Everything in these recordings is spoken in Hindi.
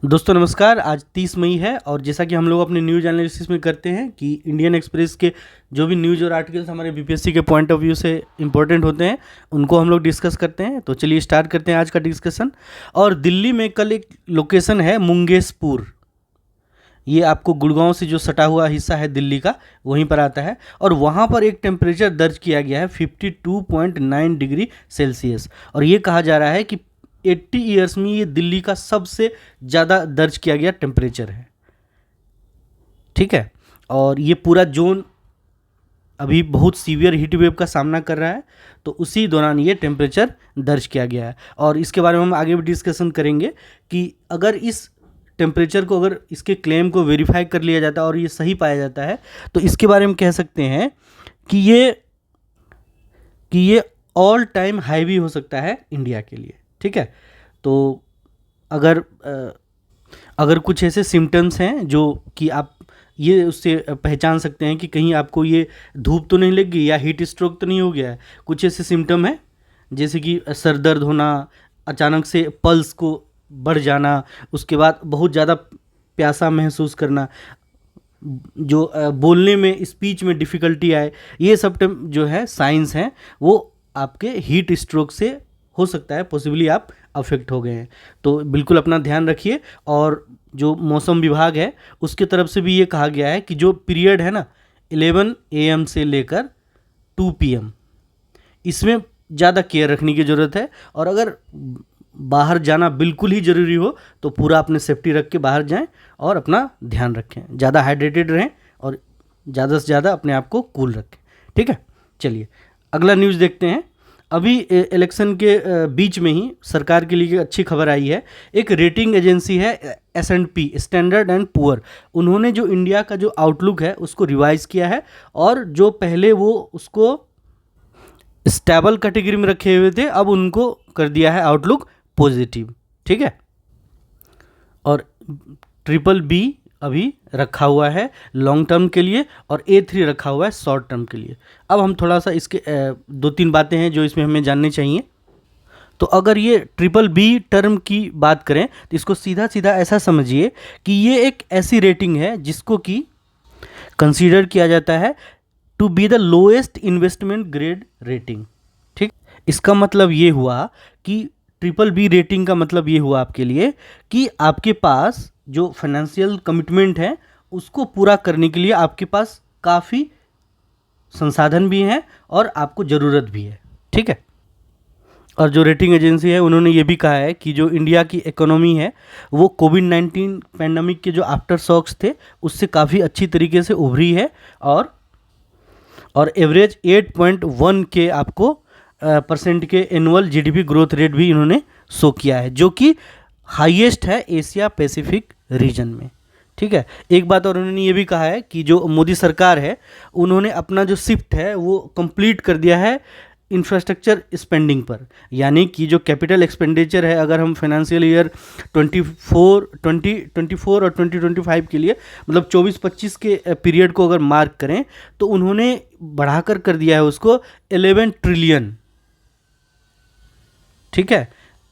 दोस्तों नमस्कार। आज 30 मई है और जैसा कि हम लोग अपने न्यूज़ एनालिसिस में करते हैं कि इंडियन एक्सप्रेस के जो भी न्यूज़ और आर्टिकल्स हमारे बीपीएससी के पॉइंट ऑफ व्यू से इम्पोर्टेंट होते हैं उनको हम लोग डिस्कस करते हैं। तो चलिए स्टार्ट करते हैं आज का डिस्कशन। और दिल्ली में कल एक लोकेशन है मुंगेशपुर, ये आपको गुड़गांव से जो सटा हुआ हिस्सा है दिल्ली का वहीं पर आता है। और वहाँ पर एक टेम्परेचर दर्ज किया गया है 52.9 डिग्री सेल्सियस। और ये कहा जा रहा है कि 80 ईयर्स में ये दिल्ली का सबसे ज़्यादा दर्ज किया गया टेम्परेचर है। ठीक है। और ये पूरा जोन अभी बहुत सीवियर हीट वेव का सामना कर रहा है, तो उसी दौरान ये टेम्परेचर दर्ज किया गया है। और इसके बारे में हम आगे भी डिस्कशन करेंगे कि अगर इस टेम्परेचर को, अगर इसके क्लेम को वेरीफाई कर लिया जाता है और ये सही पाया जाता है तो इसके बारे में कह सकते हैं कि ये ऑल टाइम हाई भी हो सकता है इंडिया के लिए। ठीक है। तो अगर कुछ ऐसे सिम्टम्स हैं जो कि आप ये उससे पहचान सकते हैं कि कहीं आपको ये धूप तो नहीं लग गई या हीट स्ट्रोक तो नहीं हो गया है। कुछ ऐसे सिम्टम हैं जैसे कि सर दर्द होना, अचानक से पल्स को बढ़ जाना, उसके बाद बहुत ज़्यादा प्यासा महसूस करना, जो बोलने में, स्पीच में डिफ़िकल्टी आए, ये सब जो है साइंस हैं, वो आपके हीट स्ट्रोक से हो सकता है, पॉसिबली आप अफेक्ट हो गए हैं। तो बिल्कुल अपना ध्यान रखिए। और जो मौसम विभाग है उसके तरफ से भी ये कहा गया है कि जो पीरियड है ना 11 AM से लेकर 2 PM, इसमें ज़्यादा केयर रखने की ज़रूरत है। और अगर बाहर जाना बिल्कुल ही ज़रूरी हो तो पूरा अपने सेफ्टी रख के बाहर जाएं और अपना ध्यान रखें, ज़्यादा हाइड्रेटेड रहें और ज़्यादा से ज़्यादा अपने आप को कूल रखें। ठीक है। चलिए अगला न्यूज़ देखते हैं। अभी इलेक्शन के बीच में ही सरकार के लिए अच्छी खबर आई है। एक रेटिंग एजेंसी है S&P, स्टैंडर्ड एंड पुअर, उन्होंने जो इंडिया का जो आउटलुक है उसको रिवाइज़ किया है। और जो पहले वो उसको स्टेबल कैटेगरी में रखे हुए थे, अब उनको कर दिया है आउटलुक पॉजिटिव। ठीक है। और BBB अभी रखा हुआ है लॉन्ग टर्म के लिए और A3 रखा हुआ है शॉर्ट टर्म के लिए। अब हम थोड़ा सा इसके 2-3 बातें हैं जो इसमें हमें जाननी चाहिए। तो अगर ये BBB टर्म की बात करें तो इसको सीधा सीधा ऐसा समझिए कि ये एक ऐसी रेटिंग है जिसको कि कंसीडर किया जाता है to be the lowest investment grade rating. ठीक। इसका मतलब ये हुआ कि BBB रेटिंग का मतलब ये हुआ आपके लिए कि आपके पास जो फाइनेंशियल कमिटमेंट है उसको पूरा करने के लिए आपके पास काफ़ी संसाधन भी हैं और आपको ज़रूरत भी है। ठीक है। और जो रेटिंग एजेंसी है उन्होंने ये भी कहा है कि जो इंडिया की इकोनॉमी है वो कोविड-19 पैंडमिक के जो आफ्टर शॉक्स थे उससे काफ़ी अच्छी तरीके से उभरी है। और एवरेज 8.1 के आपको परसेंट के एनुअल GDP ग्रोथ रेट भी इन्होंने शो किया है, जो कि हाईएस्ट है एशिया पैसिफिक रीजन में। ठीक है। एक बात और उन्होंने ये भी कहा है कि जो मोदी सरकार है उन्होंने अपना जो शिफ्ट है वो कंप्लीट कर दिया है इंफ्रास्ट्रक्चर स्पेंडिंग पर, यानी कि जो कैपिटल एक्सपेंडिचर है, अगर हम फाइनेंशियल ईयर 2024 और 2025 के लिए मतलब 24-25 के पीरियड को अगर मार्क करें तो उन्होंने बढ़ाकर कर दिया है उसको 11 ट्रिलियन। ठीक है।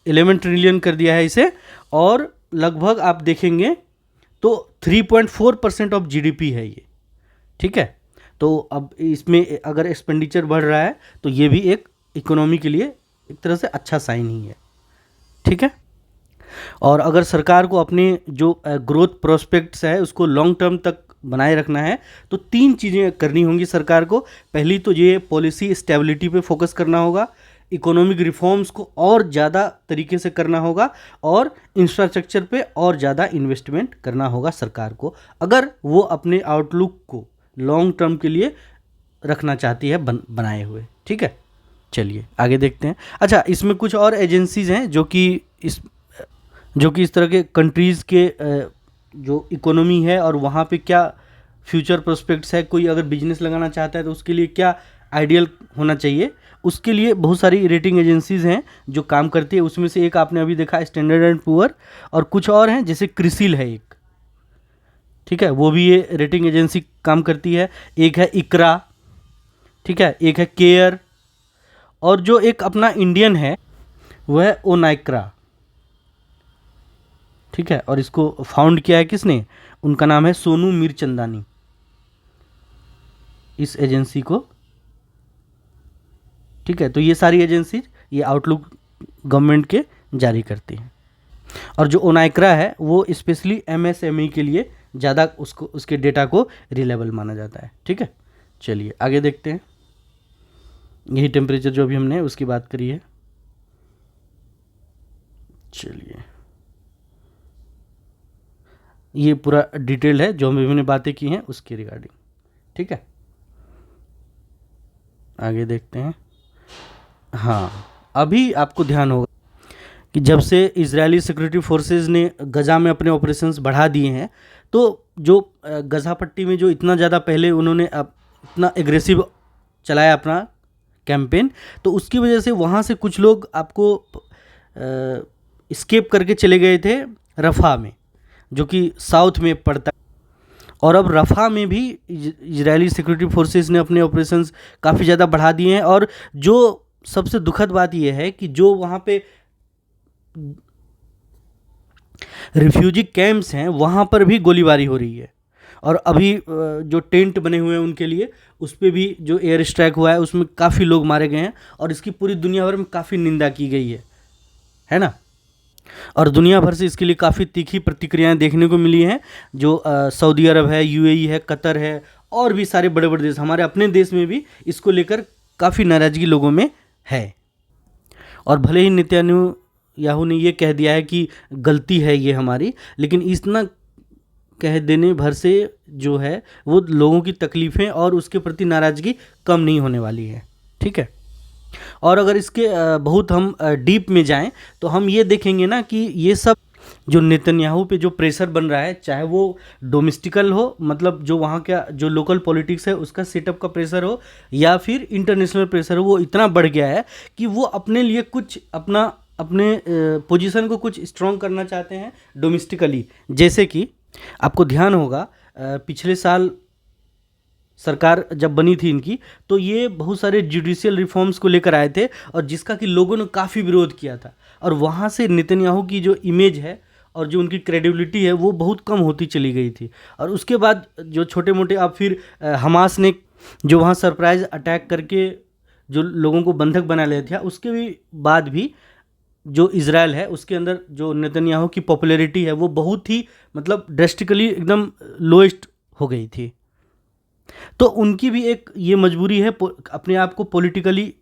11 ट्रिलियन कर दिया है इसे। और लगभग आप देखेंगे तो 3.4% ऑफ GDP है ये। ठीक है। तो अब इसमें अगर एक्सपेंडिचर बढ़ रहा है तो ये भी एक इकोनॉमी के लिए एक तरह से अच्छा साइन ही है। ठीक है। और अगर सरकार को अपने जो ग्रोथ प्रोस्पेक्ट्स है उसको लॉन्ग टर्म तक बनाए रखना है तो 3 चीज़ें करनी होंगी सरकार को। पहली तो ये पॉलिसी स्टेबिलिटी पे फोकस करना होगा, इकोनॉमिक रिफॉर्म्स को और ज़्यादा तरीके से करना होगा और इंफ्रास्ट्रक्चर पे और ज़्यादा इन्वेस्टमेंट करना होगा सरकार को, अगर वो अपने आउटलुक को लॉन्ग टर्म के लिए रखना चाहती है बनाए हुए। ठीक है। चलिए आगे देखते हैं। अच्छा, इसमें कुछ और एजेंसीज हैं जो कि इस तरह के कंट्रीज़ के जो इकोनॉमी है और वहाँ पे क्या फ्यूचर प्रोस्पेक्ट्स है, कोई अगर बिजनेस लगाना चाहता है तो उसके लिए क्या आइडियल होना चाहिए, उसके लिए बहुत सारी रेटिंग एजेंसीज हैं जो काम करती है। उसमें से एक आपने अभी देखा स्टैंडर्ड एंड पुअर, और कुछ और हैं जैसे क्रिसिल है एक। ठीक है। वो भी ये रेटिंग एजेंसी काम करती है। एक है इकरा। ठीक है। एक है केयर, और जो एक अपना इंडियन है वह है ओनाइक्रा। ठीक है। और इसको फाउंड किया है किसने? उनका नाम है सोनू मीरचंदानी, इस एजेंसी को। ठीक है, तो ये सारी एजेंसी ये आउटलुक गवर्नमेंट के जारी करती हैं। और जो ओनाइक्रा है वो स्पेशली एमएसएमई के लिए ज़्यादा उसको उसके डेटा को रिलायबल माना जाता है। ठीक है, चलिए आगे देखते हैं। यही टेम्परेचर जो अभी हमने उसकी बात करी है। चलिए, ये पूरा डिटेल है जो हमने बातें की हैं उसके रिगार्डिंग। ठीक है, आगे देखते हैं। हाँ, अभी आपको ध्यान होगा कि जब से इजरायली सिक्योरिटी फोर्सेस ने गजा में अपने ऑपरेशंस बढ़ा दिए हैं, तो जो गजा पट्टी में जो इतना ज़्यादा पहले उन्होंने इतना एग्रेसिव चलाया अपना कैंपेन, तो उसकी वजह से वहाँ से कुछ लोग आपको स्केप करके चले गए थे रफ़ा में, जो कि साउथ में पड़ता है। और अब रफ़ा में भी इजरायली सिक्योरिटी फोर्सेस ने अपने ऑपरेशंस काफ़ी ज़्यादा बढ़ा दिए हैं। और जो सबसे दुखद बात यह है कि जो वहाँ पे रिफ्यूजी कैंप्स हैं वहाँ पर भी गोलीबारी हो रही है। और अभी जो टेंट बने हुए हैं उनके लिए, उस पर भी जो एयर स्ट्राइक हुआ है उसमें काफ़ी लोग मारे गए हैं और इसकी पूरी दुनिया भर में काफ़ी निंदा की गई है ना। और दुनिया भर से इसके लिए काफ़ी तीखी प्रतिक्रियाएं देखने को मिली हैं। जो सऊदी अरब है, यूएई है, कतर है और भी सारे बड़े बड़े देश, हमारे अपने देश में भी इसको लेकर काफ़ी नाराज़गी लोगों में है। और भले ही नेतन्याहू ने ये कह दिया है कि गलती है ये हमारी, लेकिन इतना कह देने भर से जो है वो लोगों की तकलीफ़ें और उसके प्रति नाराज़गी कम नहीं होने वाली है। ठीक है, और अगर इसके बहुत हम डीप में जाएं तो हम ये देखेंगे ना कि ये सब जो नेतन्याहू पे जो प्रेशर बन रहा है, चाहे वो डोमेस्टिकल हो, मतलब जो वहाँ का जो लोकल पॉलिटिक्स है उसका सेटअप का प्रेशर हो, या फिर इंटरनेशनल प्रेशर हो, वो इतना बढ़ गया है कि वो अपने लिए कुछ अपने पोजीशन को कुछ स्ट्रॉन्ग करना चाहते हैं डोमेस्टिकली। जैसे कि आपको ध्यान होगा पिछले साल सरकार जब बनी थी इनकी, तो ये बहुत सारे जुडिशियल रिफॉर्म्स को लेकर आए थे और जिसका कि लोगों ने काफ़ी विरोध किया था। और वहाँ से नेतन्याहू की जो इमेज है और जो उनकी क्रेडिबिलिटी है वो बहुत कम होती चली गई थी। और उसके बाद जो छोटे मोटे अब फिर हमास ने जो वहाँ सरप्राइज अटैक करके जो लोगों को बंधक बना लिया था, उसके भी बाद भी जो इज़राइल है उसके अंदर जो नेतन्याहू की पॉपुलैरिटी है वो बहुत ही मतलब ड्रेस्टिकली एकदम लोएस्ट हो गई थी। तो उनकी भी एक ये मजबूरी है अपने आप को पॉलिटिकली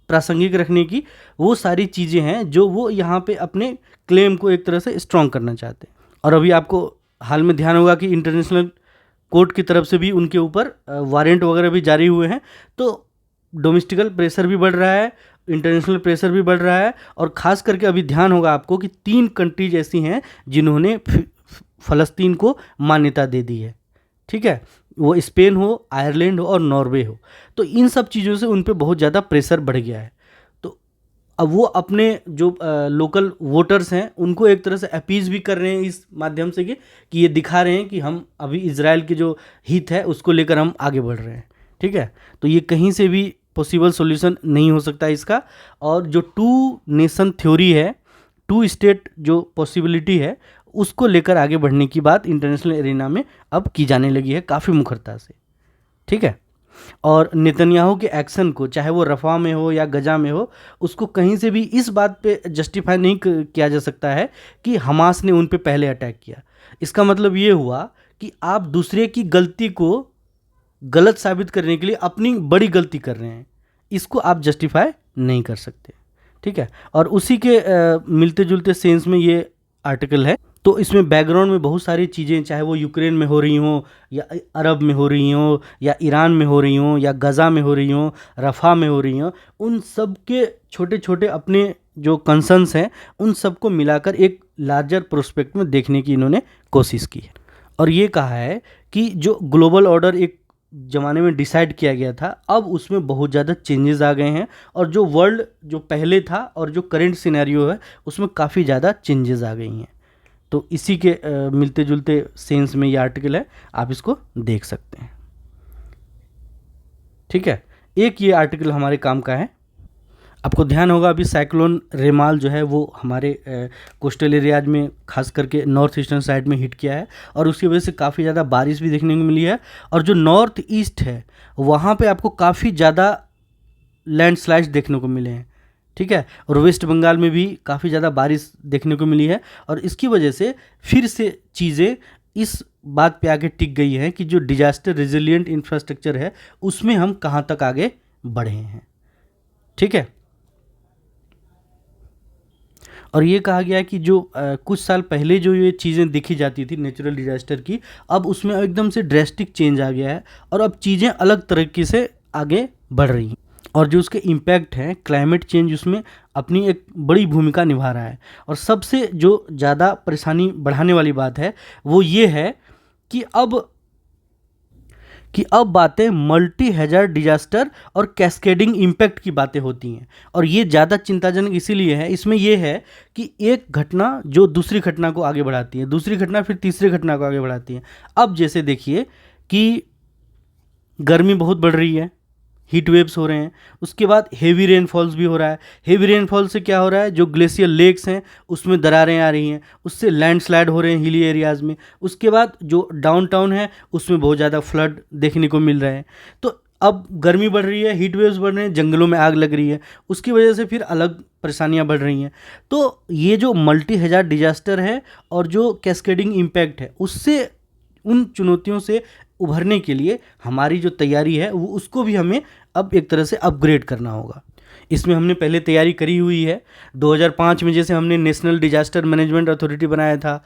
प्रासंगिक रखने की। वो सारी चीज़ें हैं जो वो यहाँ पे अपने क्लेम को एक तरह से स्ट्रॉन्ग करना चाहते हैं। और अभी आपको हाल में ध्यान होगा कि इंटरनेशनल कोर्ट की तरफ से भी उनके ऊपर वारंट वगैरह भी जारी हुए हैं। तो डोमेस्टिकल प्रेशर भी बढ़ रहा है, इंटरनेशनल प्रेशर भी बढ़ रहा है। और ख़ास करके अभी ध्यान होगा आपको कि 3 कंट्रीज ऐसी हैं जिन्होंने फ़लस्तीन को मान्यता दे दी है। ठीक है, वो स्पेन हो, आयरलैंड हो और नॉर्वे हो। तो इन सब चीज़ों से उन पे बहुत ज़्यादा प्रेशर बढ़ गया है। तो अब वो अपने जो लोकल वोटर्स हैं उनको एक तरह से अपीज़ भी कर रहे हैं इस माध्यम से कि ये दिखा रहे हैं कि हम अभी इजराइल के जो हित है उसको लेकर हम आगे बढ़ रहे हैं। ठीक है, तो ये कहीं से भी पॉसिबल सॉल्यूशन नहीं हो सकता इसका। और जो 2 नेशन थ्योरी है, 2 स्टेट जो पॉसिबिलिटी है, उसको लेकर आगे बढ़ने की बात इंटरनेशनल एरिना में अब की जाने लगी है काफ़ी मुखरता से। ठीक है, और नेतन्याहू के एक्शन को, चाहे वो रफ़ा में हो या गजा में हो, उसको कहीं से भी इस बात पे जस्टिफाई नहीं किया जा सकता है कि हमास ने उन पे पहले अटैक किया। इसका मतलब ये हुआ कि आप दूसरे की गलती को गलत साबित करने के लिए अपनी बड़ी गलती कर रहे हैं, इसको आप जस्टिफाई नहीं कर सकते। ठीक है, और उसी के मिलते जुलते सेंस में ये आर्टिकल है। तो इसमें बैकग्राउंड में बहुत सारी चीज़ें, चाहे वो यूक्रेन में हो रही हों या अरब में हो रही हों या ईरान में हो रही हों या गजा में हो रही हों, रफ़ा में हो रही हों, उन सब के छोटे छोटे अपने जो कंसर्न्स हैं उन सबको मिलाकर एक लार्जर प्रोस्पेक्ट में देखने की इन्होंने कोशिश की है। और ये कहा है कि जो ग्लोबल ऑर्डर एक ज़माने में डिसाइड किया गया था, अब उसमें बहुत ज़्यादा चेंजेस आ गए हैं। और जो वर्ल्ड जो पहले था और जो करेंट सिनेरियो है उसमें काफ़ी ज़्यादा चेंजेस आ गई हैं। तो इसी के मिलते जुलते सेंस में ये आर्टिकल है, आप इसको देख सकते हैं। ठीक है, एक ये आर्टिकल हमारे काम का है। आपको ध्यान होगा अभी साइक्लोन रेमाल जो है वो हमारे कोस्टल एरियाज में खास करके नॉर्थ ईस्टर्न साइड में हिट किया है और उसकी वजह से काफ़ी ज़्यादा बारिश भी देखने को मिली है। और जो नॉर्थ ईस्ट है वहाँ पे आपको काफ़ी ज़्यादा लैंडस्लाइड्स देखने को मिले हैं। ठीक है, और वेस्ट बंगाल में भी काफ़ी ज़्यादा बारिश देखने को मिली है और इसकी वजह से फिर से चीज़ें इस बात पे आगे टिक गई हैं कि जो डिजास्टर रेजिलिएंट इंफ्रास्ट्रक्चर है उसमें हम कहाँ तक आगे बढ़े हैं। ठीक है, और ये कहा गया है कि जो कुछ साल पहले जो ये चीज़ें देखी जाती थी नेचुरल डिजास्टर की, अब उसमें एकदम से ड्रेस्टिक चेंज आ गया है और अब चीज़ें अलग तरीके से आगे बढ़ रही हैं और जो उसके इम्पैक्ट हैं क्लाइमेट चेंज उसमें अपनी एक बड़ी भूमिका निभा रहा है। और सबसे जो ज़्यादा परेशानी बढ़ाने वाली बात है वो ये है कि अब बातें मल्टी हैजार्ड डिजास्टर और कैस्केडिंग इम्पैक्ट की बातें होती हैं और ये ज़्यादा चिंताजनक इसीलिए है। इसमें ये है कि एक घटना जो दूसरी घटना को आगे बढ़ाती है, दूसरी घटना फिर तीसरी घटना को आगे बढ़ाती है। अब जैसे देखिए कि गर्मी बहुत बढ़ रही है, हीट वेव्स हो रहे हैं, उसके बाद हेवी रेनफॉल्स भी हो रहा है। हेवी रेनफॉल से क्या हो रहा है, जो ग्लेशियर लेक्स हैं उसमें दरारें आ रही हैं, उससे लैंडस्लाइड हो रहे हैं हिली एरियाज़ में। उसके बाद जो डाउनटाउन है उसमें बहुत ज़्यादा फ्लड देखने को मिल रहे हैं। तो अब गर्मी बढ़ रही है, हीट वेव्स बढ़ रहे हैं, जंगलों में आग लग रही है, उसकी वजह से फिर अलग परेशानियां बढ़ रही हैं। तो ये जो मल्टी हैजार्ड डिजास्टर है और जो कैस्केडिंग इम्पैक्ट है उससे उन चुनौतियों से उभरने के लिए हमारी जो तैयारी है वो उसको भी हमें अब एक तरह से अपग्रेड करना होगा। इसमें हमने पहले तैयारी करी हुई है। 2005 में जैसे हमने नेशनल डिजास्टर मैनेजमेंट अथॉरिटी बनाया था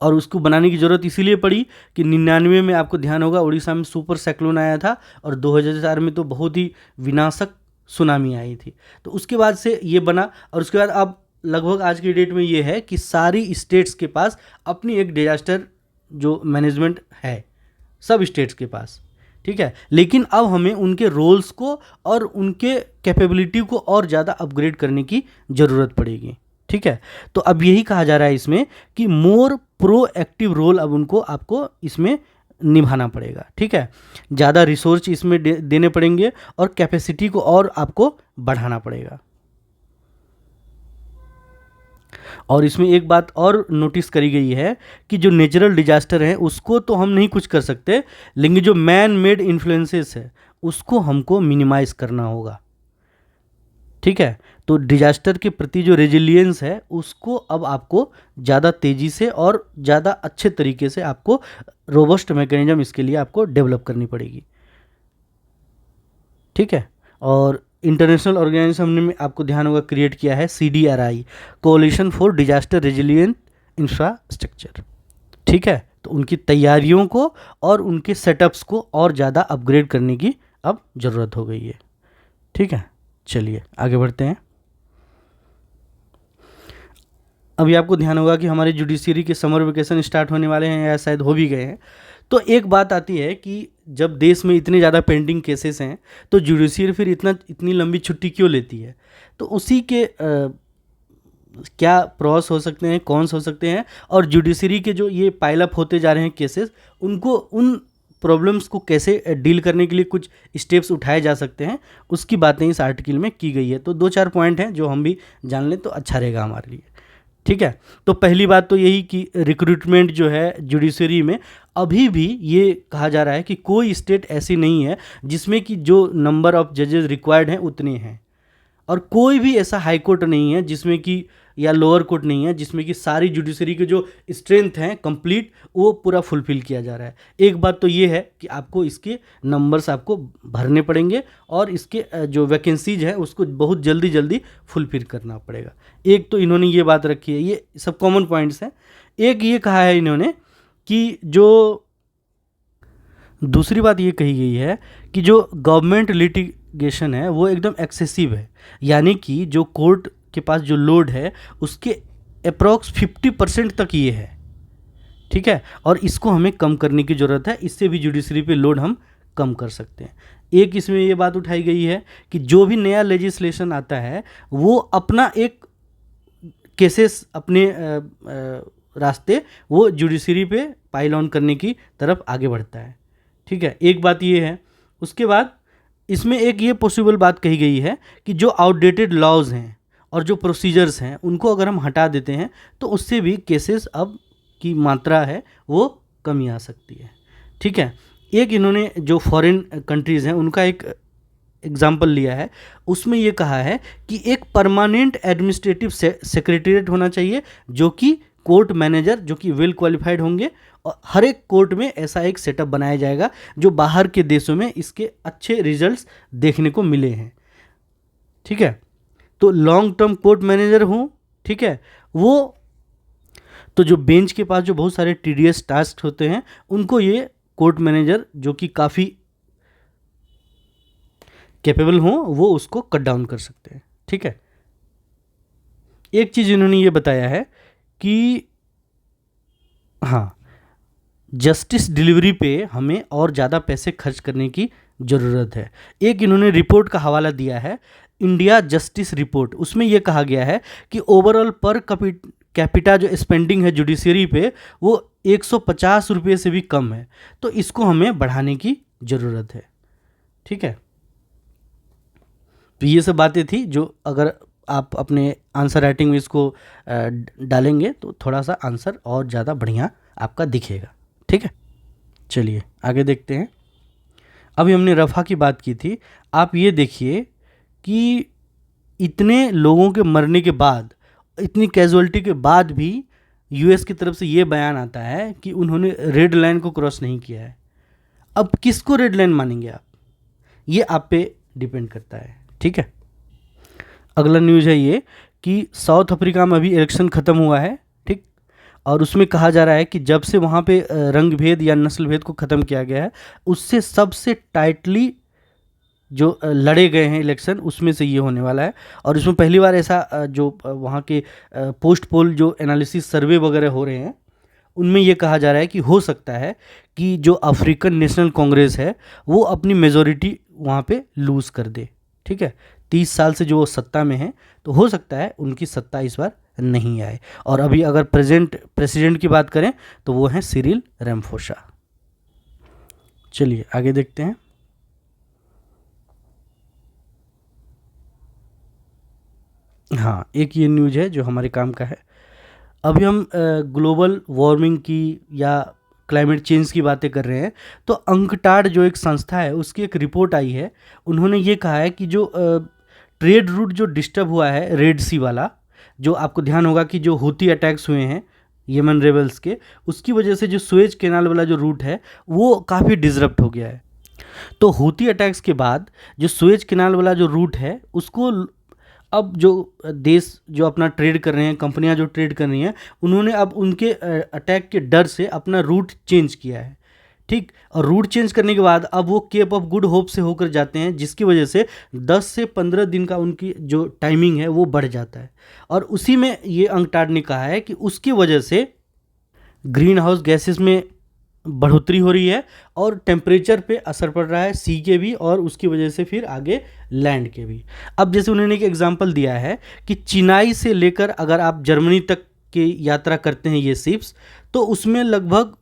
और उसको बनाने की ज़रूरत इसीलिए पड़ी कि 99 में आपको ध्यान होगा उड़ीसा में सुपर साइक्लोन आया था और 2004 में तो बहुत ही विनाशक सुनामी आई थी। तो उसके बाद से ये बना और उसके बाद अब लगभग आज की डेट में ये है कि सारी स्टेट्स के पास अपनी एक डिजास्टर जो मैनेजमेंट है, सब स्टेट्स के पास। ठीक है, लेकिन अब हमें उनके रोल्स को और उनके कैपेबिलिटी को और ज़्यादा अपग्रेड करने की ज़रूरत पड़ेगी। ठीक है, तो अब यही कहा जा रहा है इसमें कि मोर प्रोएक्टिव रोल अब उनको आपको इसमें निभाना पड़ेगा। ठीक है, ज़्यादा रिसोर्स इसमें देने पड़ेंगे और कैपेसिटी को और आपको बढ़ाना पड़ेगा। और इसमें एक बात और नोटिस करी गई है कि जो नेचुरल डिजास्टर है उसको तो हम नहीं कुछ कर सकते, लेकिन जो मैन मेड इन्फ्लुएंसेस है उसको हमको मिनिमाइज करना होगा। ठीक है, तो डिजास्टर के प्रति जो रेजिलियंस है उसको अब आपको ज़्यादा तेज़ी से और ज़्यादा अच्छे तरीके से आपको रोबस्ट मैकेनिज्म इसके लिए आपको डेवलप करनी पड़ेगी। ठीक है, और इंटरनेशनल ऑर्गेनाइजेशन ने आपको ध्यान होगा क्रिएट किया है CDRI, कोalition for disaster resilient infrastructure. ठीक है, तो उनकी तैयारियों को और उनके सेटअप्स को और ज़्यादा अपग्रेड करने की अब ज़रूरत हो गई है। ठीक है, चलिए आगे बढ़ते हैं। अभी आपको ध्यान होगा कि हमारे जुडिशरी के समर वेकेशन स्टार्ट होने वाले हैं या शायद हो भी गए हैं। तो एक बात आती है कि जब देश में इतने ज़्यादा पेंडिंग केसेस हैं तो जुडिशरी फिर इतनी लंबी छुट्टी क्यों लेती है। तो उसी के क्या प्रॉस हो सकते हैं, कौन हो सकते हैं, और जुडिशरी के जो ये पाइलअप होते जा रहे हैं केसेस उनको उन प्रॉब्लम्स को कैसे डील करने के लिए कुछ स्टेप्स उठाए जा सकते हैं, उसकी बातें इस आर्टिकल में की गई है। तो 2-4 पॉइंट हैं जो हम भी जान लें तो अच्छा रहेगा हमारे लिए। ठीक है, तो पहली बात तो यही कि रिक्रूटमेंट जो है जुडिशरी में अभी भी ये कहा जा रहा है कि कोई स्टेट ऐसी नहीं है जिसमें कि जो नंबर ऑफ जजेस रिक्वायर्ड हैं उतने हैं, और कोई भी ऐसा हाई कोर्ट नहीं है जिसमें कि या लोअर कोर्ट नहीं है जिसमें कि सारी जुडिशरी के जो स्ट्रेंथ हैं कंप्लीट वो पूरा फुलफिल किया जा रहा है। एक बात तो ये है कि आपको इसके नंबर्स आपको भरने पड़ेंगे और इसके जो वैकेंसीज हैं उसको बहुत जल्दी जल्दी फुलफिल करना पड़ेगा। एक तो इन्होंने ये बात रखी है, ये सब कॉमन पॉइंट्स हैं। एक ये कहा है इन्होंने कि जो दूसरी बात ये कही गई है कि जो गवर्नमेंट लिटिगेशन है वो एकदम एक्सेसिव है, यानी कि जो कोर्ट के पास जो लोड है उसके अप्रॉक्स 50% तक ये है। ठीक है, और इसको हमें कम करने की ज़रूरत है, इससे भी जुडिशरी पे लोड हम कम कर सकते हैं। एक इसमें ये बात उठाई गई है कि जो भी नया लेजिस्लेशन आता है वो अपना एक केसेस अपने रास्ते वो जुडिशरी पे पाइल ऑन करने की तरफ आगे बढ़ता है। ठीक है, एक बात ये है। उसके बाद इसमें एक ये पॉसिबल बात कही गई है कि जो आउटडेटेड लॉज हैं और जो प्रोसीजर्स हैं उनको अगर हम हटा देते हैं तो उससे भी केसेस अब की मात्रा है वो कमी आ सकती है। ठीक है, एक इन्होंने जो फॉरेन कंट्रीज़ हैं उनका एक एग्जाम्पल लिया है, उसमें ये कहा है कि एक परमानेंट एडमिनिस्ट्रेटिव सेक्रेटेरिएट होना चाहिए जो कि कोर्ट मैनेजर जो कि वेल क्वालिफाइड होंगे, और हर एक कोर्ट में ऐसा एक सेटअप बनाया जाएगा जो बाहर के देशों में इसके अच्छे रिजल्ट्स देखने को मिले हैं। ठीक है, तो लॉन्ग टर्म कोर्ट मैनेजर हों, ठीक है, वो तो जो बेंच के पास जो बहुत सारे टीडीएस टास्क होते हैं उनको ये कोर्ट मैनेजर जो कि काफ़ी कैपेबल हों वो उसको कट डाउन कर सकते हैं। ठीक है, एक चीज़ इन्होंने ये बताया है कि हाँ, जस्टिस डिलीवरी पे हमें और ज़्यादा पैसे खर्च करने की ज़रूरत है। एक इन्होंने रिपोर्ट का हवाला दिया है, इंडिया जस्टिस रिपोर्ट, उसमें यह कहा गया है कि ओवरऑल पर कैपिटा जो स्पेंडिंग है जुडिशरी पे वो 150 रुपये से भी कम है, तो इसको हमें बढ़ाने की ज़रूरत है। ठीक है, तो ये सब बातें थी जो अगर आप अपने आंसर राइटिंग में इसको डालेंगे तो थोड़ा सा आंसर और ज़्यादा बढ़िया आपका दिखेगा। ठीक है, चलिए आगे देखते हैं। अभी हमने रफ़ा की बात की थी, आप ये देखिए कि इतने लोगों के मरने के बाद, इतनी कैजुअलिटी के बाद भी यूएस की तरफ से ये बयान आता है कि उन्होंने रेड लाइन को क्रॉस नहीं किया है। अब किसको रेड लाइन मानेंगे आप, ये आप पे डिपेंड करता है। ठीक है, अगला न्यूज़ है ये कि साउथ अफ्रीका में अभी इलेक्शन ख़त्म हुआ है। ठीक, और उसमें कहा जा रहा है कि जब से वहाँ पे रंग भेद या नस्ल भेद को ख़त्म किया गया है, उससे सबसे टाइटली जो लड़े गए हैं इलेक्शन उसमें से ये होने वाला है। और इसमें पहली बार ऐसा जो वहाँ के पोस्ट पोल जो एनालिसिस सर्वे वगैरह हो रहे हैं उनमें ये कहा जा रहा है कि हो सकता है कि जो अफ्रीकन नेशनल कांग्रेस है वो अपनी मेजॉरिटी वहाँ पे लूज़ कर दे। ठीक है, 30 साल से जो वो सत्ता में है तो हो सकता है उनकी सत्ता इस बार नहीं आए। और अभी अगर प्रेसिडेंट की बात करें तो वो हैं सिरिल रैमफोसा। चलिए आगे देखते हैं। हाँ, एक ये न्यूज़ है जो हमारे काम का है। अभी हम ग्लोबल वार्मिंग की या क्लाइमेट चेंज की बातें कर रहे हैं, तो अंकटाड जो एक संस्था है उसकी एक रिपोर्ट आई है। उन्होंने ये कहा है कि जो ट्रेड रूट जो डिस्टर्ब हुआ है रेड सी वाला, जो आपको ध्यान होगा कि जो हूती अटैक्स हुए हैं यमन रेबल्स के, उसकी वजह से जो सुएज कैनाल वाला जो रूट है वो काफ़ी डिसरप्ट हो गया है। तो हूती अटैक्स के बाद जो सुएज कैनाल वाला जो रूट है उसको अब जो देश जो अपना ट्रेड कर रहे हैं, कंपनियां जो ट्रेड कर रही हैं, उन्होंने अब उनके अटैक के डर से अपना रूट चेंज किया है। ठीक, और रूट चेंज करने के बाद अब वो केप ऑफ गुड होप से होकर जाते हैं, जिसकी वजह से 10 से 15 दिन का उनकी जो टाइमिंग है वो बढ़ जाता है। और उसी में ये अंकटाड ने कहा है कि उसकी वजह से ग्रीन हाउस गैसेस में बढ़ोतरी हो रही है और टेम्परेचर पे असर पड़ रहा है सी के भी, और उसकी वजह से फिर आगे लैंड के भी। अब जैसे उन्होंने एक एग्जांपल दिया है कि चेन्नई से लेकर अगर आप जर्मनी तक की यात्रा करते हैं ये शिप्स, तो उसमें लगभग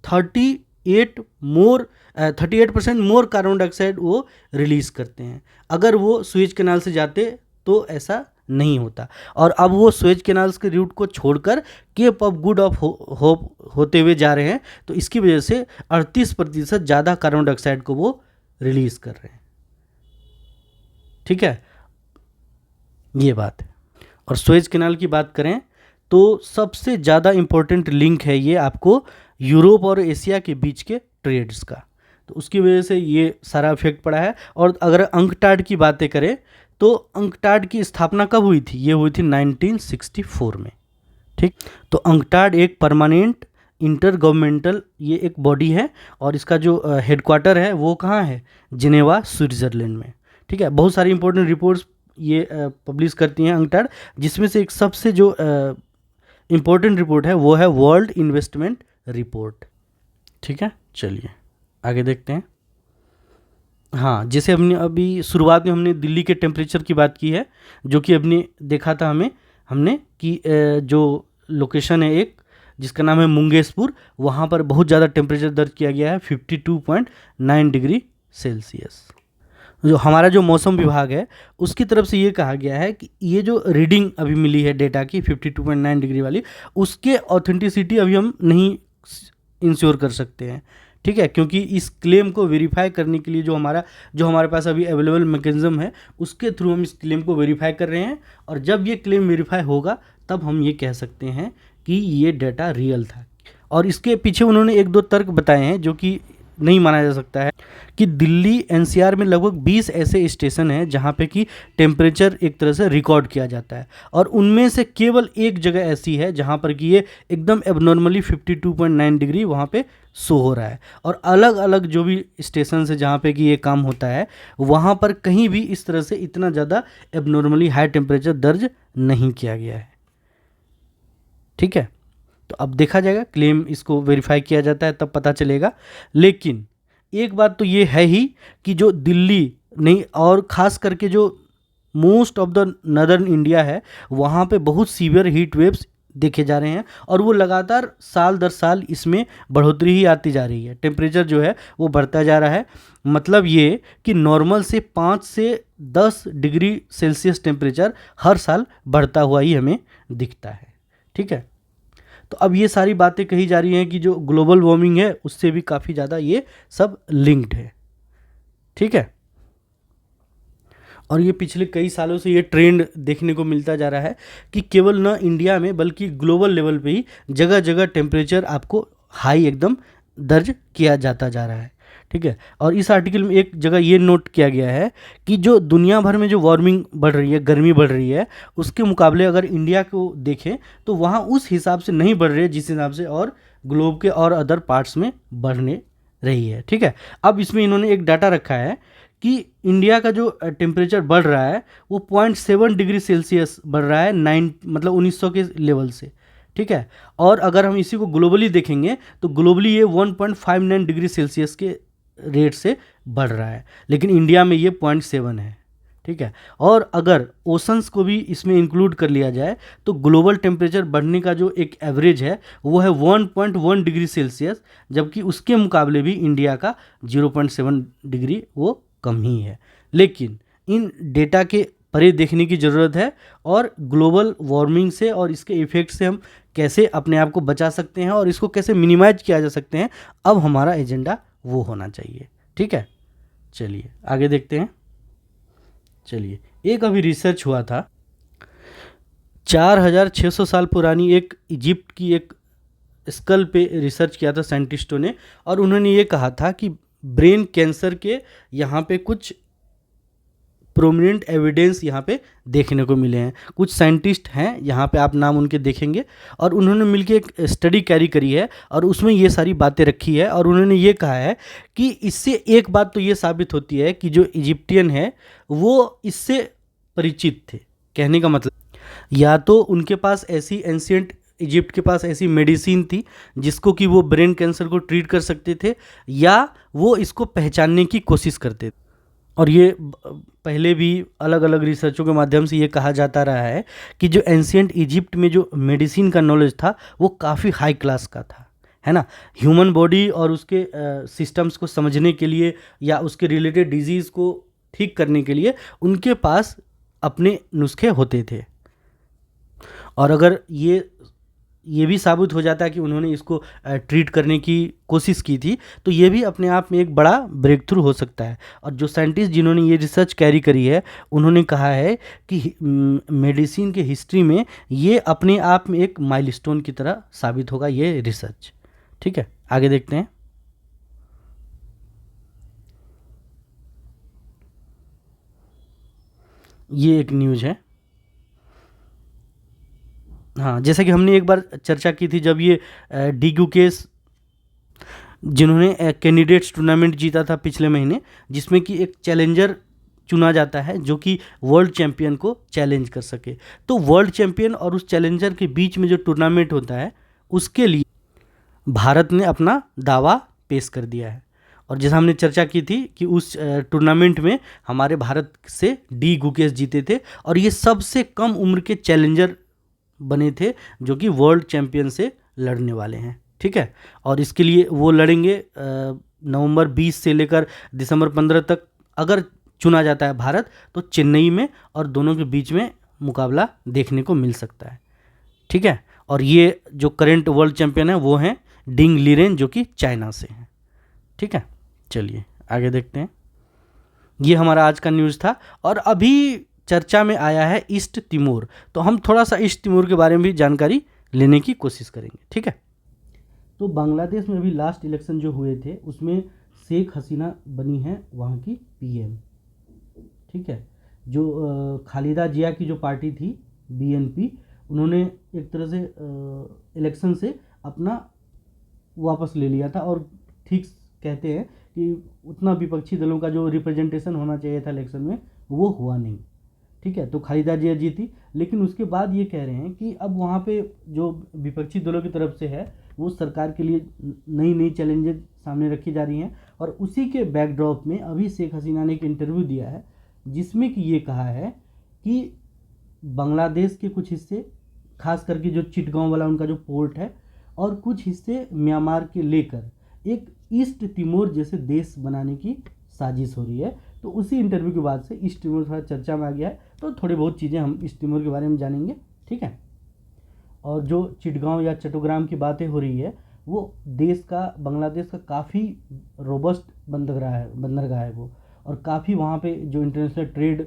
38% मोर कार्बन डाइऑक्साइड वो रिलीज़ करते हैं। अगर वो सुएज कैनाल से जाते तो ऐसा नहीं होता। और अब वो सुएज कैनाल्स के रूट को छोड़कर Cape of Good of Hope होते हुए जा रहे हैं, तो इसकी वजह से 38% ज़्यादा कार्बन डाइऑक्साइड को वो रिलीज़ कर रहे हैं। ठीक है, ये बात है। और सुएज कैनाल की बात करें तो सबसे ज़्यादा इम्पोर्टेंट लिंक है ये आपको यूरोप और एशिया के बीच के ट्रेड्स का, तो उसकी वजह से ये सारा इफेक्ट पड़ा है। और अगर अंकटाड की बातें करें तो अंकटाड की स्थापना कब हुई थी, ये हुई थी 1964 में। ठीक, तो अंकटाड एक परमानेंट इंटर गवर्नमेंटल ये एक बॉडी है, और इसका जो हेडक्वार्टर है वो कहाँ है, जिनेवा स्विट्ज़रलैंड में। ठीक है, बहुत सारी इंपॉर्टेंट रिपोर्ट्स ये पब्लिश करती हैं अंकटाड, जिसमें से एक सबसे जो इम्पोर्टेंट रिपोर्ट है वो है वर्ल्ड इन्वेस्टमेंट रिपोर्ट। ठीक है, चलिए आगे देखते हैं। हाँ, जैसे हमने अभी शुरुआत में हमने दिल्ली के टेम्परेचर की बात की है, जो कि हमने देखा था हमने कि जो लोकेशन है एक जिसका नाम है मुंगेशपुर, वहाँ पर बहुत ज़्यादा टेम्परेचर दर्ज किया गया है 52.9 डिग्री सेल्सियस। जो हमारा जो मौसम विभाग है उसकी तरफ से ये कहा गया है कि ये जो रीडिंग अभी मिली है डेटा की 52.9 डिग्री वाली, उसके ऑथेंटिसिटी अभी हम नहीं इंश्योर कर सकते हैं। ठीक है, क्योंकि इस क्लेम को वेरीफाई करने के लिए जो हमारे पास अभी अवेलेबल मैकेनिज्म है उसके थ्रू हम इस क्लेम को वेरीफाई कर रहे हैं, और जब ये क्लेम वेरीफाई होगा तब हम ये कह सकते हैं कि ये डाटा रियल था। और इसके पीछे उन्होंने एक दो तर्क बताए हैं जो कि नहीं माना जा सकता है, कि दिल्ली एनसीआर में लगभग 20 ऐसे स्टेशन हैं जहाँ पे कि टेम्परेचर एक तरह से रिकॉर्ड किया जाता है, और उनमें से केवल एक जगह ऐसी है जहाँ पर कि ये एकदम एबनॉर्मली 52.9 डिग्री वहाँ पे शो हो रहा है। और अलग अलग जो भी स्टेशन है जहाँ पे कि ये काम होता है वहाँ पर कहीं भी इस तरह से इतना ज़्यादा एबनॉर्मली हाई टेम्परेचर दर्ज नहीं किया गया है। ठीक है, तो अब देखा जाएगा, क्लेम इसको वेरीफाई किया जाता है तब पता चलेगा। लेकिन एक बात तो ये है ही कि जो दिल्ली नहीं, और ख़ास करके जो most of the northern India है वहाँ पे बहुत सीवियर हीट वेव्स देखे जा रहे हैं, और वो लगातार साल दर साल इसमें बढ़ोतरी ही आती जा रही है। टेम्परेचर जो है वो बढ़ता जा रहा है, मतलब ये कि नॉर्मल से 5 से 10 डिग्री सेल्सियस टेम्परेचर हर साल बढ़ता हुआ ही हमें दिखता है। ठीक है, तो अब ये सारी बातें कही जा रही हैं कि जो ग्लोबल वार्मिंग है उससे भी काफ़ी ज़्यादा ये सब लिंक्ड है। ठीक है, और ये पिछले कई सालों से ये ट्रेंड देखने को मिलता जा रहा है कि केवल न इंडिया में बल्कि ग्लोबल लेवल पे ही जगह जगह टेम्परेचर आपको हाई एकदम दर्ज किया जाता जा रहा है। ठीक है, और इस आर्टिकल में एक जगह ये नोट किया गया है कि जो दुनिया भर में जो वार्मिंग बढ़ रही है, गर्मी बढ़ रही है, उसके मुकाबले अगर इंडिया को देखें तो वहाँ उस हिसाब से नहीं बढ़ रही है जिस हिसाब से और ग्लोब के और अदर पार्ट्स में बढ़ने रही है। ठीक है, अब इसमें इन्होंने एक डाटा रखा है कि इंडिया का जो टेम्परेचर बढ़ रहा है वो 0.7 डिग्री सेल्सियस बढ़ रहा है 1900 के लेवल से। ठीक है, और अगर हम इसी को ग्लोबली देखेंगे तो ग्लोबली ये 1.59 डिग्री सेल्सियस के रेट से बढ़ रहा है, लेकिन इंडिया में ये 0.7 है। ठीक है, और अगर ओशंस को भी इसमें इंक्लूड कर लिया जाए तो ग्लोबल टेम्परेचर बढ़ने का जो एक एवरेज है वो है 1.1 डिग्री सेल्सियस, जबकि उसके मुकाबले भी इंडिया का 0.7 डिग्री वो कम ही है। लेकिन इन डेटा के परे देखने की ज़रूरत है, और ग्लोबल वार्मिंग से और इसके इफ़ेक्ट से हम कैसे अपने आप को बचा सकते हैं और इसको कैसे मिनिमाइज किया जा सकते हैं, अब हमारा एजेंडा वो होना चाहिए। ठीक है, चलिए आगे देखते हैं। चलिए, एक अभी रिसर्च हुआ था, 4600 साल पुरानी एक इजिप्ट की एक स्कल पे रिसर्च किया था साइंटिस्टों ने, और उन्होंने ये कहा था कि ब्रेन कैंसर के यहाँ पे कुछ प्रोमिनेंट एविडेंस यहाँ पे देखने को मिले हैं। कुछ साइंटिस्ट हैं यहाँ पे, आप नाम उनके देखेंगे, और उन्होंने मिलके एक स्टडी कैरी करी है और उसमें ये सारी बातें रखी है, और उन्होंने ये कहा है कि इससे एक बात तो ये साबित होती है कि जो इजिप्टियन है वो इससे परिचित थे। कहने का मतलब, या तो उनके पास ऐसी एंशियंट इजिप्ट के पास ऐसी मेडिसिन थी जिसको कि वो ब्रेन कैंसर को ट्रीट कर सकते थे, या वो इसको पहचानने की कोशिश करते थे। और ये पहले भी अलग अलग रिसर्चों के माध्यम से ये कहा जाता रहा है कि जो एंशियंट इजिप्ट में जो मेडिसिन का नॉलेज था वो काफ़ी हाई क्लास का था, है ना। ह्यूमन बॉडी और उसके सिस्टम्स को समझने के लिए या उसके रिलेटेड डिजीज़ को ठीक करने के लिए उनके पास अपने नुस्खे होते थे। और अगर ये भी साबित हो जाता है कि उन्होंने इसको ट्रीट करने की कोशिश की थी, तो ये भी अपने आप में एक बड़ा ब्रेक थ्रू हो सकता है। और जो साइंटिस्ट जिन्होंने ये रिसर्च कैरी करी है उन्होंने कहा है कि मेडिसिन के हिस्ट्री में ये अपने आप में एक माइलस्टोन की तरह साबित होगा ये रिसर्च। ठीक है, आगे देखते हैं। ये एक न्यूज़ है, हाँ, जैसा कि हमने एक बार चर्चा की थी जब ये डीक्यू केस जिन्होंने कैंडिडेट्स टूर्नामेंट जीता था पिछले महीने, जिसमें कि एक चैलेंजर चुना जाता है जो कि वर्ल्ड चैंपियन को चैलेंज कर सके। तो वर्ल्ड चैंपियन और उस चैलेंजर के बीच में जो टूर्नामेंट होता है उसके लिए भारत ने अपना दावा पेश कर दिया है। और जैसा हमने चर्चा की थी कि उस टूर्नामेंट में हमारे भारत से डी गुकेश जीते थे, और ये सबसे कम उम्र के चैलेंजर बने थे जो कि वर्ल्ड चैंपियन से लड़ने वाले हैं। ठीक है, और इसके लिए वो लड़ेंगे नवंबर 20 से लेकर दिसंबर 15 तक। अगर चुना जाता है भारत, तो चेन्नई में और दोनों के बीच में मुकाबला देखने को मिल सकता है। ठीक है, और ये जो करंट वर्ल्ड चैंपियन है वो हैं डिंग लीरेन, जो कि चाइना से हैं। ठीक है, चलिए आगे देखते हैं। ये हमारा आज का न्यूज़ था। और अभी चर्चा में आया है ईस्ट तिमोर, तो हम थोड़ा सा ईस्ट तिमोर के बारे में भी जानकारी लेने की कोशिश करेंगे। ठीक है, तो बांग्लादेश में अभी लास्ट इलेक्शन जो हुए थे उसमें शेख हसीना बनी है वहाँ की पीएम। ठीक है, जो खालिदा जिया की जो पार्टी थी बीएनपी, उन्होंने एक तरह से इलेक्शन से अपना वापस ले लिया था। और ठीक कहते हैं कि उतना विपक्षी दलों का जो रिप्रेजेंटेशन होना चाहिए था इलेक्शन में वो हुआ नहीं। ठीक है, तो खालिदा जिया जीती, लेकिन उसके बाद ये कह रहे हैं कि अब वहाँ पे जो विपक्षी दलों की तरफ से है वो सरकार के लिए नई नई चैलेंजेस सामने रखी जा रही हैं। और उसी के बैकड्रॉप में अभी शेख हसीना ने एक इंटरव्यू दिया है जिसमें कि ये कहा है कि बांग्लादेश के कुछ हिस्से, खास करके जो चिटगांव वाला उनका जो पोर्ट है, और कुछ हिस्से म्यांमार के लेकर एक ईस्ट तिमोर जैसे देश बनाने की साजिश हो रही है। तो उसी इंटरव्यू के बाद से ईस्ट तिमोर थोड़ा चर्चा में आ गया है, तो थोड़ी बहुत चीज़ें हम ईस्ट तिमोर के बारे में जानेंगे। ठीक है, और जो चिटगांव या चट्टग्राम की बातें हो रही है वो देश का, बांग्लादेश का काफ़ी रोबस्ट बंदरगाह है वो, और काफ़ी वहाँ पे जो इंटरनेशनल ट्रेड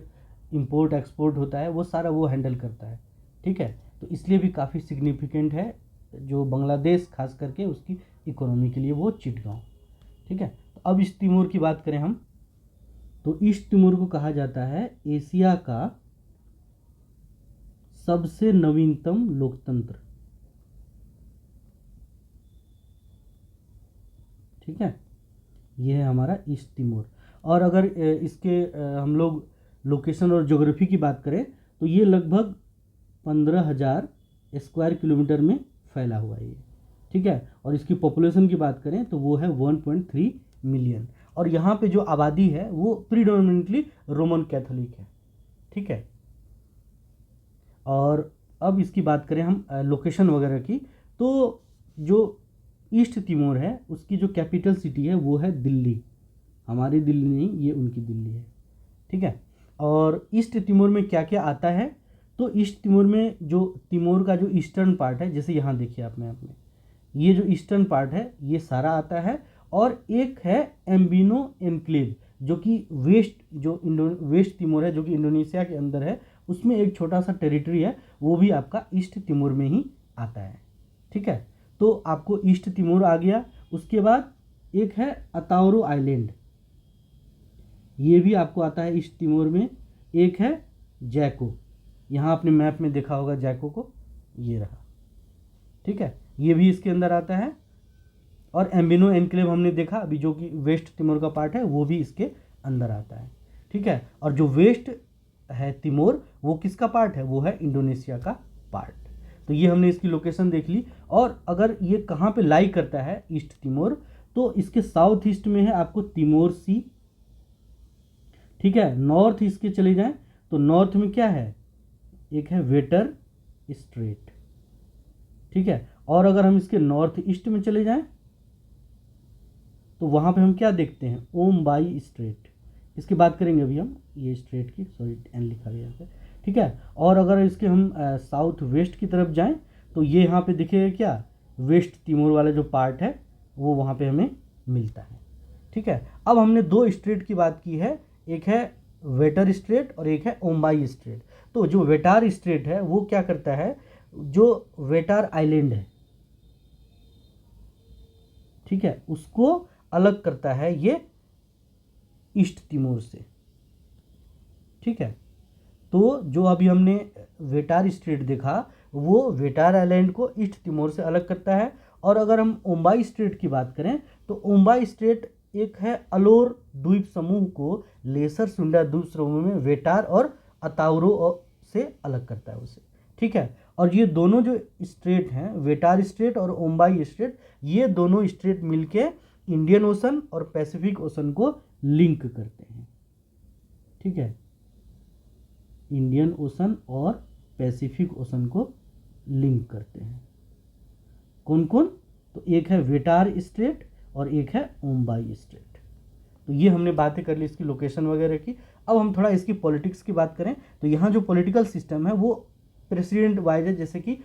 इंपोर्ट एक्सपोर्ट होता है वो सारा वो हैंडल करता है। ठीक है, तो इसलिए भी काफ़ी सिग्निफिकेंट है जो बांग्लादेश खास करके उसकी इकोनॉमी के लिए वो चिटगांव। ठीक है, तो अब ईस्ट तिमोर की बात करें हम, तो ईस्ट तिमोर को कहा जाता है एशिया का सबसे नवीनतम लोकतंत्र। ठीक है, यह है हमारा ईस्ट तिमोर। और अगर इसके हम लोग लोकेशन और ज्योग्राफी की बात करें तो ये लगभग 15,000 स्क्वायर किलोमीटर में फैला हुआ है ये। ठीक है, और इसकी पॉपुलेशन की बात करें तो वो है 1.3 मिलियन। और यहाँ पे जो आबादी है वो प्रीडोमिनेंटली रोमन कैथोलिक है। ठीक है, और अब इसकी बात करें हम लोकेशन वगैरह की, तो जो ईस्ट तिमोर है उसकी जो कैपिटल सिटी है वो है दिल्ली। हमारी दिल्ली नहीं, ये उनकी दिल्ली है। ठीक है, और ईस्ट तिमोर में क्या क्या आता है, तो ईस्ट तिमोर में जो तिमोर का जो ईस्टर्न पार्ट है, जैसे यहाँ देखिए आप मैप में, ये जो ईस्टर्न पार्ट है ये सारा आता है। और एक है एम्बिनो एनक्लेव जो कि वेस्ट तिमोर है, जो कि इंडोनेशिया के अंदर है, उसमें एक छोटा सा टेरिटरी है, वो भी आपका ईस्ट तिमोर में ही आता है। ठीक है, तो आपको ईस्ट तिमोर आ गया। उसके बाद एक है अताउरो आइलैंड, ये भी आपको आता है ईस्ट तिमोर में। एक है जैको, यहाँ आपने मैप में देखा होगा जैको को, ये रहा। ठीक है, ये भी इसके अंदर आता है। और एम्बिनो एनक्लेव हमने देखा अभी, जो कि वेस्ट तिमोर का पार्ट है, वो भी इसके अंदर आता है। ठीक है, और जो वेस्ट है तिमोर वो किसका पार्ट है, वो है इंडोनेशिया का पार्ट। तो ये हमने इसकी लोकेशन देख ली। और अगर ये कहाँ पे लाई करता है ईस्ट तिमोर, तो इसके साउथ ईस्ट में है आपको तिमोर सी। ठीक है, नॉर्थ इसके चले जाएं तो नॉर्थ में क्या है, एक है वेटर स्ट्रेट। ठीक है, और अगर हम इसके नॉर्थ ईस्ट में चले जाएं तो वहाँ पे हम क्या देखते हैं, ओम बाई स्ट्रेट। इसकी बात करेंगे अभी हम, ये स्ट्रेट की, सॉरी एन लिखा गया है। ठीक है, और अगर इसके हम साउथ वेस्ट की तरफ जाएं तो ये यहाँ पे दिखेगा क्या, वेस्ट तिमोर वाला जो पार्ट है वो वहाँ पे हमें मिलता है। ठीक है, अब हमने दो स्ट्रेट की बात की है, एक है वेटर स्ट्रेट और एक है ओम्बाई स्ट्रेट। तो जो वेटार स्ट्रेट है वो क्या करता है, जो वेटार आइलैंड है, ठीक है, उसको अलग करता है ये ईस्ट तिमोर से। ठीक है, तो जो अभी हमने वेटार स्ट्रेट देखा वो वेटार आइलैंड को ईस्ट तिमोर से अलग करता है। और अगर हम ओम्बाई स्ट्रेट की बात करें तो ओम्बाई स्ट्रेट एक है अलोर द्वीप समूह को लेसर सुंडा द्वीप समूह में वेटार और अताउरो से अलग करता है उसे। ठीक है, और ये दोनों जो स्ट्रेट हैं, वेटार स्ट्रेट और ओम्बाई स्ट्रेट, ये दोनों स्ट्रेट मिलके इंडियन ओशन और पैसिफिक ओशन को लिंक करते हैं। ठीक है, इंडियन ओशन और पैसिफिक ओशन को लिंक करते हैं। कौन कौन, तो एक है वेटार स्ट्रेट और एक है ओम्बाई स्ट्रेट। तो ये हमने बातें कर ली इसकी लोकेशन वगैरह की। अब हम थोड़ा इसकी पॉलिटिक्स की बात करें तो यहाँ जो पॉलिटिकल सिस्टम है वो प्रेसिडेंट वाइज है, जैसे कि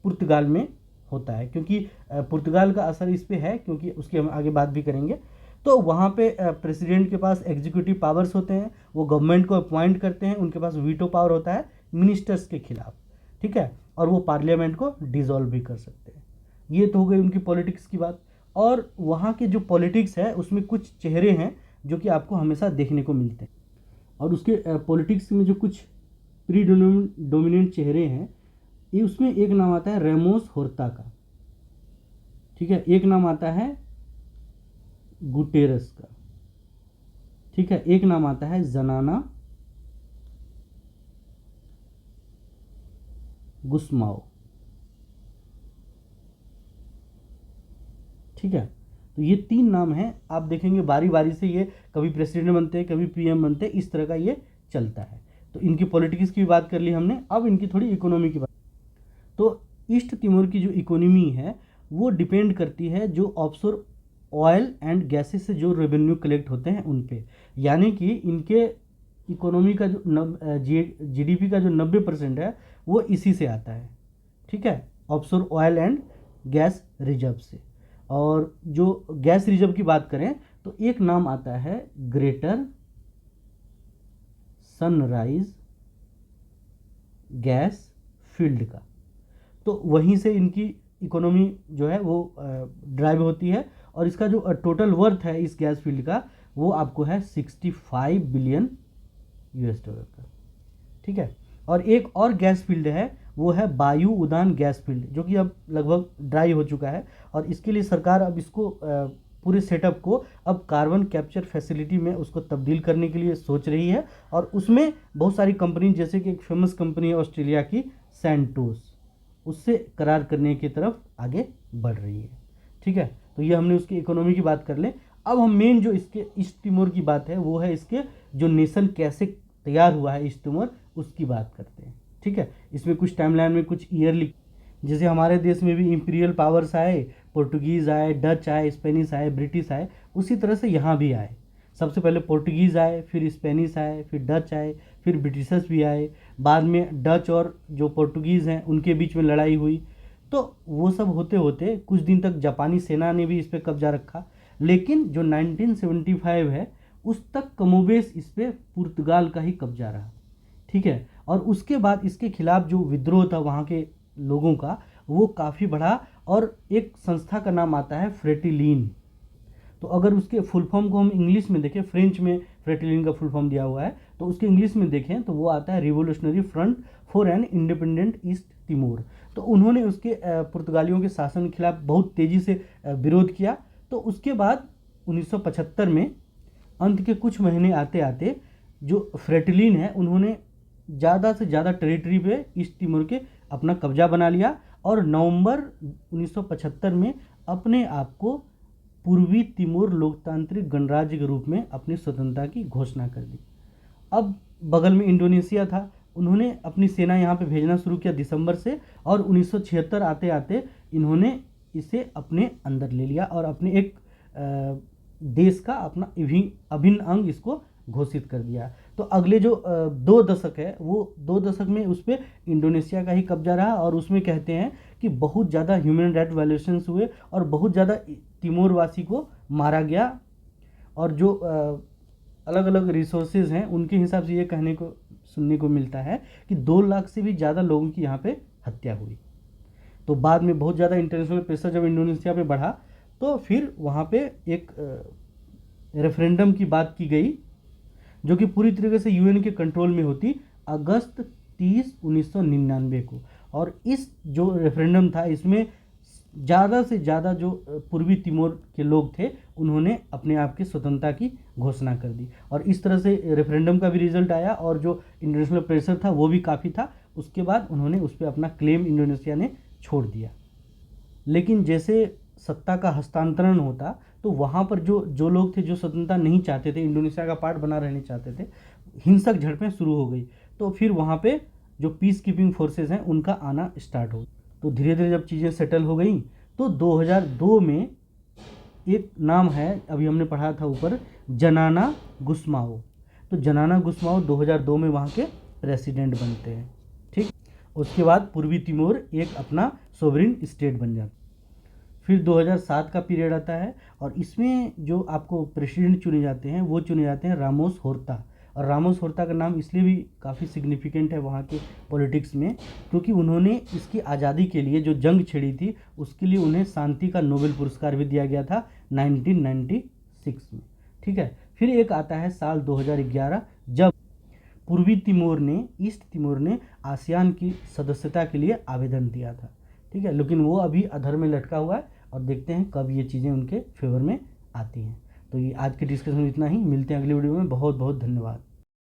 पुर्तगाल में होता है, क्योंकि पुर्तगाल का असर इस पे है, क्योंकि उसकी हम आगे बात भी करेंगे। तो वहाँ पे प्रेसिडेंट के पास एग्जीक्यूटिव पावर्स होते हैं, वो गवर्नमेंट को अपॉइंट करते हैं, उनके पास वीटो पावर होता है मिनिस्टर्स के खिलाफ, ठीक है, और वो पार्लियामेंट को डिसॉल्व भी कर सकते हैं। ये तो हो गई उनकी पॉलिटिक्स की बात। और वहाँ के जो पॉलिटिक्स है उसमें कुछ चेहरे हैं जो कि आपको हमेशा देखने को मिलते हैं, और उसके पॉलिटिक्स में जो कुछ प्रीडोमिनेंट चेहरे हैं, ये उसमें एक नाम आता है रेमोस होर्ता का, ठीक है, एक नाम आता है गुटेरस का, ठीक है, एक नाम आता है जनाना गुस्माओ, ठीक है। तो ये 3 नाम हैं, आप देखेंगे बारी बारी से ये कभी प्रेसिडेंट बनते हैं, कभी पीएम बनते हैं, इस तरह का ये चलता है। तो इनकी पॉलिटिक्स की बात कर ली हमने, अब इनकी थोड़ी इकोनॉमी की बात। तो ईस्ट तिमोर की जो इकोनॉमी है वो डिपेंड करती है जो ऑफशोर ऑयल एंड गैसेस से जो रेवेन्यू कलेक्ट होते हैं उन पे, यानी कि इनके इकोनॉमी का जो जीडीपी का जो 90% है वो इसी से आता है, ठीक है, offshore oil and gas reserve से। और जो गैस रिजर्व की बात करें तो एक नाम आता है ग्रेटर सनराइज गैस फील्ड का, तो वहीं से इनकी इकोनॉमी जो है वो ड्राइव होती है, और इसका जो टोटल वर्थ है इस गैस फील्ड का वो आपको है 65 बिलियन US डॉलर का, ठीक है। और एक और गैस फील्ड है वो है वायु उदान गैस फील्ड, जो कि अब लगभग ड्राई हो चुका है, और इसके लिए सरकार अब इसको पूरे सेटअप को अब कार्बन कैप्चर फैसिलिटी में उसको तब्दील करने के लिए सोच रही है, और उसमें बहुत सारी कंपनी, जैसे कि एक फेमस कंपनी है ऑस्ट्रेलिया की सैंटोस, उससे करार करने की तरफ आगे बढ़ रही है, ठीक है। तो ये हमने उसकी इकोनॉमी की बात कर लें। अब हम मेन जो इसके ईस्ट तिमोर की बात है वो है इसके जो नेशन कैसे तैयार हुआ है ईस्ट तिमोर, उसकी बात करते हैं, ठीक है। इसमें कुछ टाइमलाइन में कुछ ईयरली, जैसे हमारे देश में भी इंपीरियल पावर्स आए, पोर्टुगीज़ आए, डच आए, स्पेनिश आए, ब्रिटिश आए, उसी तरह से यहाँ भी आए। सबसे पहले पोर्टुगीज़ आए, फिर स्पेनिश आए, फिर डच आए, फिर ब्रिटिशर्स भी आए, बाद में डच और जो पोर्टुगीज़ हैं उनके बीच में लड़ाई हुई। तो वो सब होते होते कुछ दिन तक जापानी सेना ने भी इस पर कब्जा रखा, लेकिन जो 1975 है उस तक कमोबेश इस पर पुर्तगाल का ही कब्जा रहा, ठीक है। और उसके बाद इसके खिलाफ जो विद्रोह था वहाँ के लोगों का वो काफ़ी बढ़ा, और एक संस्था का नाम आता है फ्रेटिलीन। तो अगर उसके फुल फॉर्म को हम इंग्लिश में देखें, फ्रेंच में फ्रेटिलीन का फुल फॉर्म दिया हुआ है, तो उसके इंग्लिश में देखें तो वो आता है revolutionary front for an independent east Timor. तो उन्होंने उसके पुर्तगालियों के शासन के खिलाफ बहुत तेज़ी से विरोध किया। तो उसके बाद 1975 में अंत के कुछ महीने आते आते जो फ्रेटिलीन है उन्होंने ज़्यादा से ज़्यादा टेरिटरी पे ईस्ट तिमोर के अपना कब्जा बना लिया, और नवंबर 1975 में अपने आप को पूर्वी तिमोर लोकतांत्रिक गणराज्य के रूप में अपनी स्वतंत्रता की घोषणा कर दी। अब बगल में इंडोनेशिया था, उन्होंने अपनी सेना यहाँ पे भेजना शुरू किया दिसंबर से, और 1976 आते आते इन्होंने इसे अपने अंदर ले लिया और अपने एक देश का अपना अभिन्न अंग इसको घोषित कर दिया। तो अगले जो 2 दशक है वो 2 दशक में उस पर इंडोनेशिया का ही कब्जा रहा, और उसमें कहते हैं कि बहुत ज़्यादा ह्यूमन राइट वायलेशंस हुए और बहुत ज़्यादा तिमोर वासी को मारा गया। और जो अलग अलग रिसोर्सेज हैं उनके हिसाब से ये कहने को सुनने को मिलता है कि 2 लाख से भी ज़्यादा लोगों की यहाँ पे हत्या हुई। तो बाद में बहुत ज़्यादा इंटरनेशनल प्रेशर जब इंडोनेशिया पे बढ़ा तो फिर वहाँ पे एक रेफरेंडम की बात की गई, जो कि पूरी तरीके से यूएन के कंट्रोल में होती, अगस्त 30, 1999 को। और इस जो रेफरेंडम था इसमें ज़्यादा से ज़्यादा जो पूर्वी तिमोर के लोग थे उन्होंने अपने आप की स्वतंत्रता की घोषणा कर दी, और इस तरह से रेफरेंडम का भी रिजल्ट आया, और जो इंटरनेशनल प्रेशर था वो भी काफ़ी था। उसके बाद उन्होंने उस पर अपना क्लेम इंडोनेशिया ने छोड़ दिया। लेकिन जैसे सत्ता का हस्तांतरण होता तो वहाँ पर जो लोग थे जो स्वतंत्रता नहीं चाहते थे, इंडोनेशिया का पार्ट बना रहना चाहते थे, हिंसक झड़पें शुरू हो गई। तो फिर वहाँ पे जो पीस कीपिंग फोर्सेस हैं उनका आना स्टार्ट हो। तो धीरे धीरे जब चीज़ें सेटल हो गई तो 2002 में एक नाम है, अभी हमने पढ़ा था ऊपर, जनाना गुस्माओ। तो जनाना गुस्माओ 2002 में वहाँ के प्रेसिडेंट बनते हैं। ठीक, उसके बाद पूर्वी तिमोर एक अपना सोवरिन स्टेट बन जाता है। फिर 2007 का पीरियड आता है और इसमें जो आपको प्रेसिडेंट चुने जाते हैं वो चुने जाते हैं रामोस होर्ता। और रामोस होर्ता का नाम इसलिए भी काफ़ी सिग्निफिकेंट है वहाँ के पॉलिटिक्स में, क्योंकि उन्होंने इसकी आज़ादी के लिए जो जंग छिड़ी थी उसके लिए उन्हें शांति का नोबेल पुरस्कार भी दिया गया था 1996 में। ठीक है, फिर एक आता है साल 2011 जब पूर्वी तिमोर ने, ईस्ट तिमोर ने आसियान की सदस्यता के लिए आवेदन दिया था। ठीक है, लेकिन वो अभी अधर में लटका हुआ है और देखते हैं कब ये चीज़ें उनके फेवर में आती हैं। तो ये आज के डिस्कशन में इतना ही, मिलते हैं अगली वीडियो में। बहुत बहुत धन्यवाद।